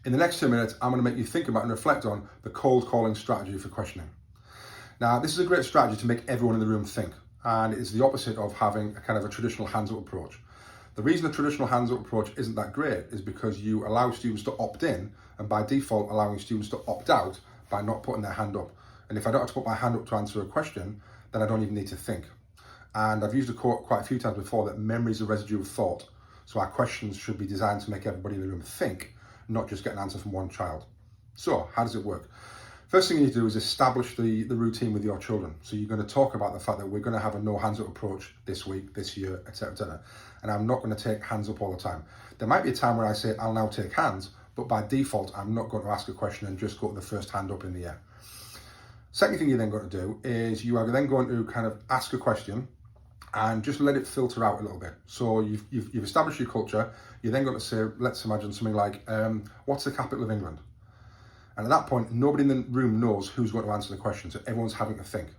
In the next 2 minutes, I'm going to make you think about and reflect on the cold calling strategy for questioning. Now, this is a great strategy to make everyone in the room think, and it's the opposite of having a kind of a traditional hands-up approach. The reason the traditional hands-up approach isn't that great is because you allow students to opt in, and by default allowing students to opt out by not putting their hand up. And if I don't have to put my hand up to answer a question, then I don't even need to think. And I've used a quote quite a few times before that memory is a residue of thought. So our questions should be designed to make everybody in the room think, not just get an answer from one child. So how does it work? First thing you need to do is establish the routine with your children. So you're going to talk about the fact that we're going to have a no hands up approach this week, this year, etc., etc. And I'm not going to take hands up all the time. There might be a time where I say I'll now take hands, but by default I'm not going to ask a question and just go to the first hand up in the air. Second thing you're then going to do is you are then going to kind of ask a question and just let it filter out a little bit. So you've established your culture. You're then going to say, let's imagine something like, what's the capital of England? And at that point, nobody in the room knows who's going to answer the question, so everyone's having to think.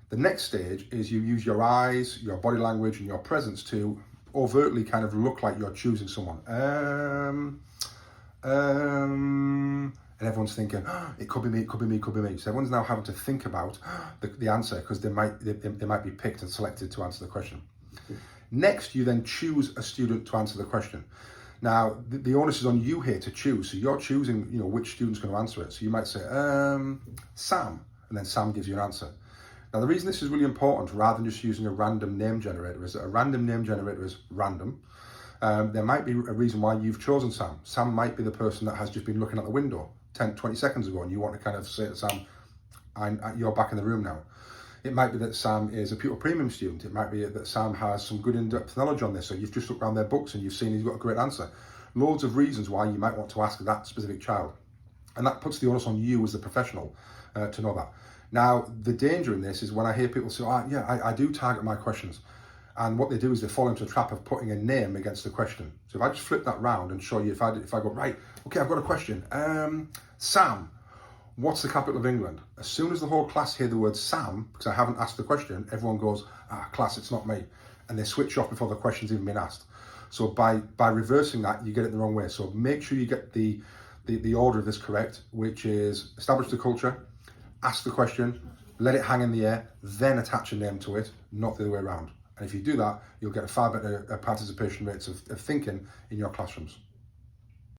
The next stage is you use your eyes, your body language, and your presence to overtly kind of look like you're choosing someone. And everyone's thinking, oh, it could be me, it could be me, it could be me. So everyone's now having to think about the answer because they might be picked and selected to answer the question. Next, you then choose a student to answer the question. Now, the onus is on you here to choose. So you're choosing, which student's going to answer it. So you might say, Sam, and then Sam gives you an answer. Now, the reason this is really important, rather than just using a random name generator, is that a random name generator is random. There might be a reason why you've chosen Sam. Sam might be the person that has just been looking out the window 10, 20 seconds ago, and you want to kind of say to Sam, you're back in the room now. It might be that Sam is a pure premium student. It might be that Sam has some good in-depth knowledge on this, so you've just looked around their books and you've seen he's got a great answer. Loads of reasons why you might want to ask that specific child. And that puts the onus on you as the professional to know that. Now, the danger in this is when I hear people say, I do target my questions. And what they do is they fall into a trap of putting a name against the question. So if I just flip that round and show you, if I go, right, okay, I've got a question. Sam, what's the capital of England? As soon as the whole class hear the word Sam, because I haven't asked the question, everyone goes, class, it's not me. And they switch off before the question's even been asked. So by reversing that, you get it the wrong way. So make sure you get the order of this correct, which is establish the culture, ask the question, let it hang in the air, then attach a name to it, not the other way around. And if you do that, you'll get a far better participation rates of thinking in your classrooms.